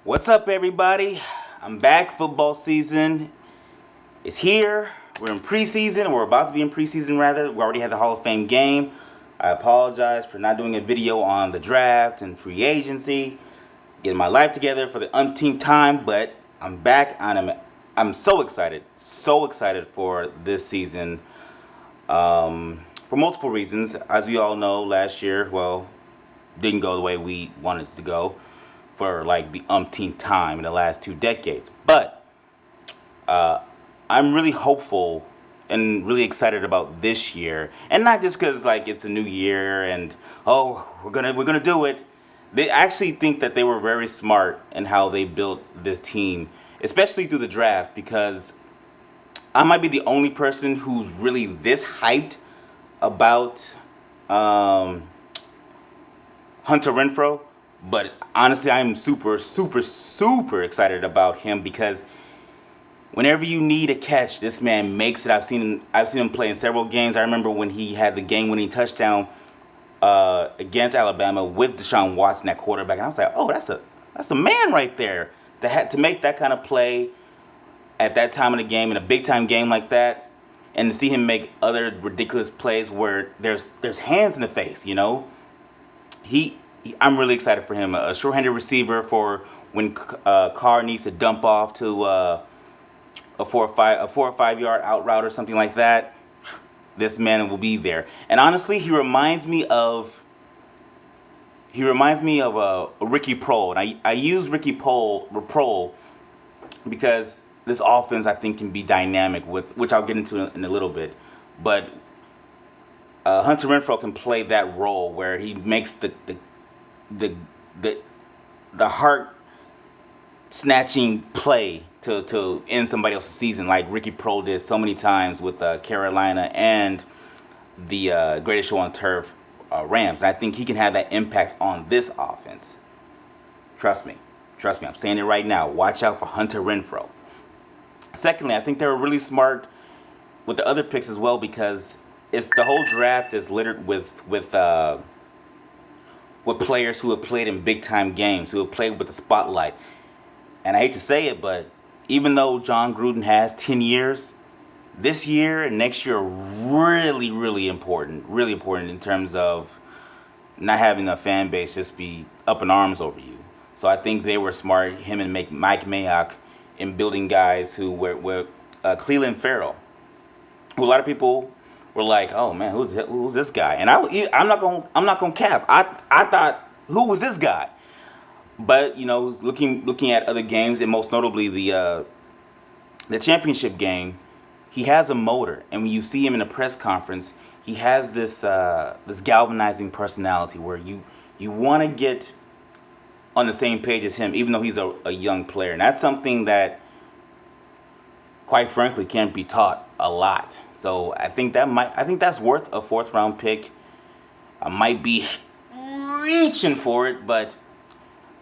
What's up, everybody? I'm back. Football season is here. We're in preseason. We're about to be in preseason, rather. We already had the Hall of Fame game. I apologize for not doing a video on the draft and free agency, getting my life together for the umpteenth time, but I'm back and I'm so excited for this season for multiple reasons. As we all know, last year, didn't go the way we wanted it to go for like the umpteenth time in the last 2 decades. But I'm really hopeful and really excited about this year, and not just because like it's a new year and we're gonna do it. They actually think that they were very smart in how they built this team, especially through the draft, because I might be the only person who's really this hyped about Hunter Renfrow, but honestly, I'm super excited about him because whenever you need a catch, this man makes it. I've seen him play in several games. I remember when he had the game-winning touchdown against Alabama with Deshaun Watson at quarterback, and I was like, oh, that's a man right there to make that kind of play at that time of the game in a big-time game like that, and to see him make other ridiculous plays where there's hands in the face, I'm really excited for him. A short-handed receiver for when Carr needs to dump off to a 4 or 5 yard out route or something like that. This man will be there. And honestly, he reminds me of a Ricky Prohl. And I use Ricky Prohl because this offense, I think, can be dynamic, which I'll get into in a little bit. But Hunter Renfrow can play that role where he makes the heart snatching play to end somebody else's season, like Ricky Prohl did so many times with Carolina and the Greatest Show on Turf Rams. And I think he can have that impact on this offense. Trust me, I'm saying it right now. Watch out for Hunter Renfrow. Secondly, I think they were really smart with the other picks as well, because the whole draft is littered with players who have played in big time games, who have played with the spotlight. And I hate to say it, but even though John Gruden has 10 years, this year and next year are really important in terms of not having a fan base just be up in arms over you. So I think they were smart, him and Mike Mayock, in building guys who were Cleveland Farrell, who a lot of people were like, oh man, who's this guy? And I'm not gonna cap. I thought, who was this guy? But looking at other games, and most notably the championship game, he has a motor, and when you see him in a press conference, he has this galvanizing personality where you want to get on the same page as him, even though he's a young player, and that's something that, quite frankly, can't be taught a lot. So I think that's worth a 4th round pick. I might be reaching for it, but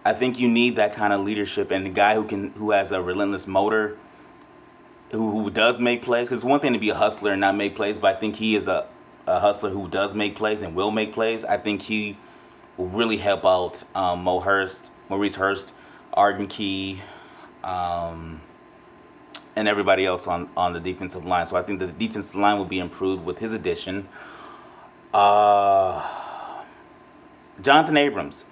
I think you need that kind of leadership and the guy who has a relentless motor, who does make plays. Because it's one thing to be a hustler and not make plays, but I think he is a hustler who does make plays and will make plays. I think he will really help out Maurice Hurst, Arden Key, and everybody else on the defensive line. So I think the defensive line will be improved with his addition. Jonathan Abrams.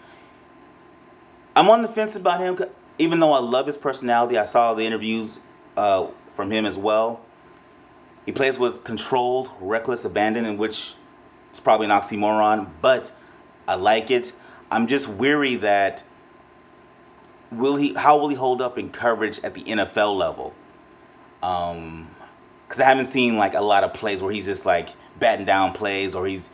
I'm on the fence about him, even though I love his personality. I saw the interviews from him as well. He plays with controlled, reckless abandon, in which is probably an oxymoron, but I like it. I'm just weary that how will he hold up in coverage at the NFL level? Because I haven't seen like a lot of plays where he's just like batting down plays, or he's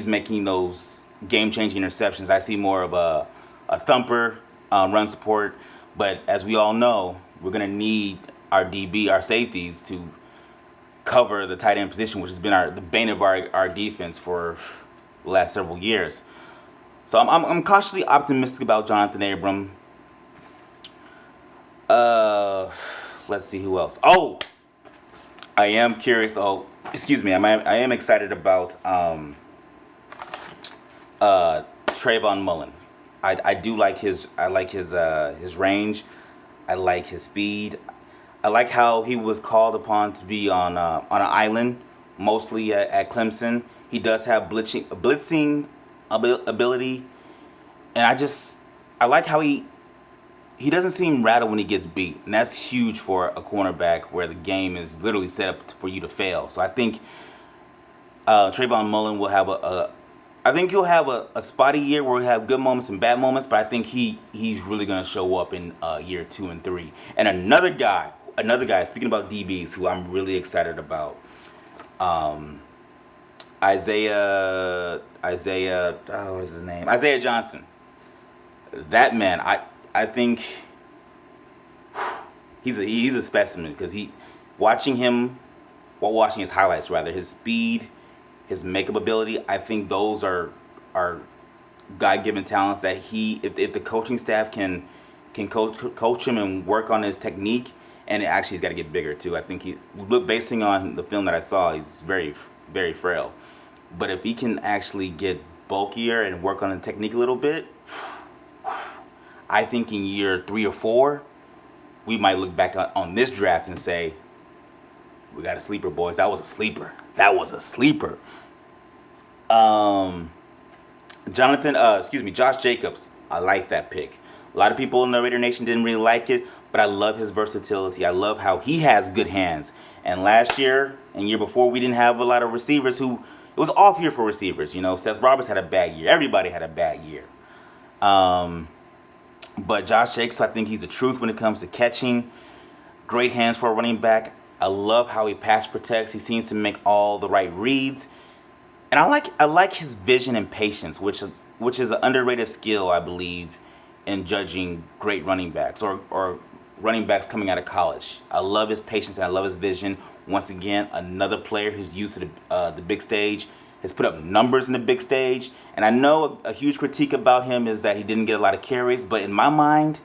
making those game-changing interceptions. I see more of a thumper run support. But as we all know, we're going to need our our safeties, to cover the tight end position, which has been the bane of our defense for the last several years. So I'm cautiously optimistic about Jonathan Abram. Let's see who else. Oh, I am curious. Oh, excuse me. I am excited about Trayvon Mullen. I do like his range. I like his speed. I like how he was called upon to be on an island, mostly at Clemson. He does have blitzing ability, and I like how he doesn't seem rattled when he gets beat, and that's huge for a cornerback where the game is literally set up for you to fail. So I think Trayvon Mullen will have I think he'll have a spotty year where he'll have good moments and bad moments, but I think he's really gonna show up in year 2 and 3. And another guy. Speaking about DBs, who I'm really excited about, what is his name? Isaiah Johnson. That man, I think he's a specimen because watching him, watching his highlights rather, his speed, his makeup ability, I think those are God-given talents that if the coaching staff can coach him and work on his technique, and actually he's got to get bigger too. I think basing on the film that I saw, he's very very frail. But if he can actually get bulkier and work on the technique a little bit, I think in year 3 or 4, we might look back on this draft and say, we got a sleeper, boys. That was a sleeper. That was a sleeper. Josh Jacobs. I like that pick. A lot of people in the Raider Nation didn't really like it, but I love his versatility. I love how he has good hands. And last year and year before, we didn't have a lot of receivers it was an off year for receivers. Seth Roberts had a bad year. Everybody had a bad year. But Josh Jacobs, I think he's the truth when it comes to catching. Great hands for a running back. I love how he pass protects. He seems to make all the right reads. And I like his vision and patience, which is an underrated skill, I believe, in judging great running backs or running backs coming out of college. I love his patience and I love his vision. Once again, another player who's used to the big stage, has put up numbers in the big stage. And I know a huge critique about him is that he didn't get a lot of carries, but in my mind,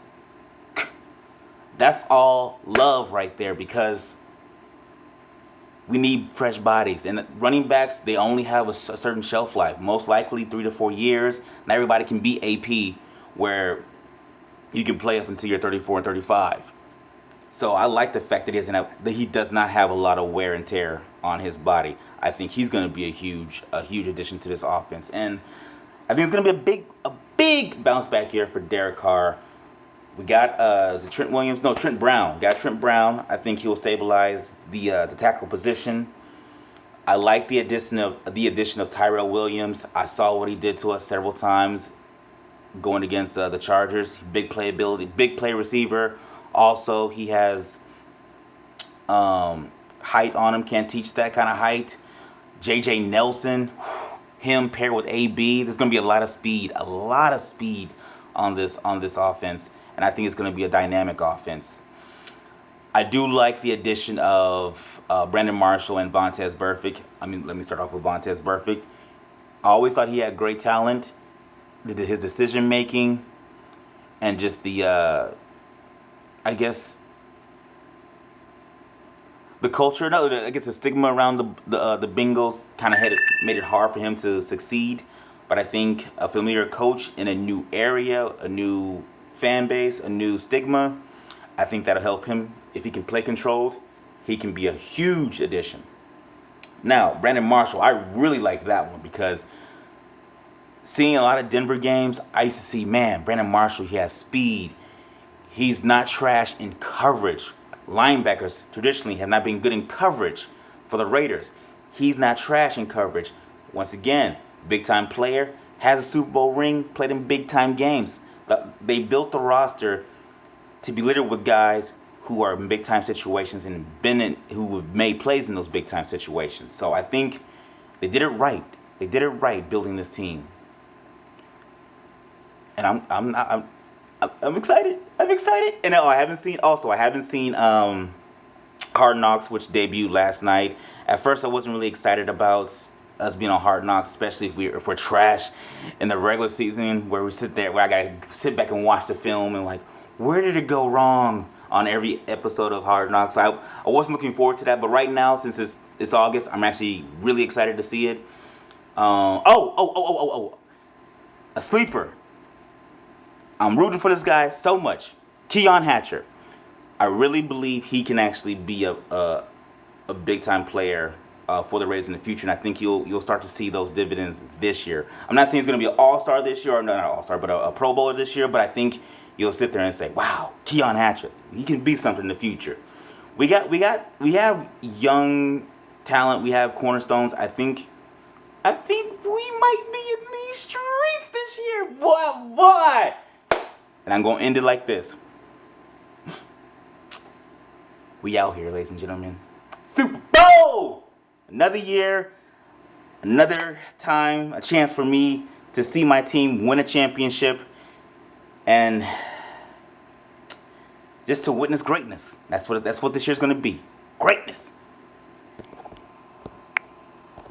that's all love right there because we need fresh bodies. And running backs, they only have a certain shelf life, most likely 3 to 4 years. Not everybody can be AP where you can play up until you're 34 and 35. So I like the fact that he does not have a lot of wear and tear on his body. I think he's going to be a huge addition to this offense, and I think it's going to be a big bounce back year for Derek Carr. We got Trent Williams? No, Trent Brown. Got Trent Brown. I think he'll stabilize the tackle position. I like the addition of Tyrell Williams. I saw what he did to us several times going against the Chargers. Big play ability, big play receiver. Also, he has height on him. Can't teach that kind of height. J.J. Nelson, him paired with A.B. There's going to be a lot of speed on this offense, and I think it's going to be a dynamic offense. I do like the addition of Brandon Marshall and Vontaze Burfict. Let me start off with Vontaze Burfict. I always thought he had great talent. His decision making and just the the culture. No, I guess the stigma around the Bengals kind of made it hard for him to succeed. But I think a familiar coach in a new area, a new fan base, a new stigma, I think that'll help him. If he can play controlled, he can be a huge addition. Now, Brandon Marshall, I really like that one because seeing a lot of Denver games, I used to see, man, Brandon Marshall, he has speed. He's not trash in coverage. Linebackers traditionally have not been good in coverage for the Raiders. He's not trash in coverage. Once again, big-time player, has a Super Bowl ring, played in big-time games. They built the roster to be littered with guys who are in big-time situations and who have made plays in those big-time situations. So I think they did it right. They did it right building this team. And I'm excited. I'm excited. And I haven't seen Hard Knocks, which debuted last night. At first, I wasn't really excited about us being on Hard Knocks, especially if we're trash in the regular season, where I gotta sit back and watch the film and like, where did it go wrong on every episode of Hard Knocks? I wasn't looking forward to that, but right now, since it's August, I'm actually really excited to see it. A sleeper. I'm rooting for this guy so much. Keon Hatcher. I really believe he can actually be a big time player for the Raiders in the future, and I think you'll start to see those dividends this year. I'm not saying he's going to be an All Star this year, or no, not All Star, but a Pro Bowler this year. But I think you'll sit there and say, "Wow, Keon Hatcher, he can be something in the future." We have young talent. We have cornerstones. I think we might be in these streets this year, boy. And I'm gonna end it like this. We out here, ladies and gentlemen. Super Bowl! Another year, another time, a chance for me to see my team win a championship and just to witness greatness. That's what this year's gonna be. Greatness.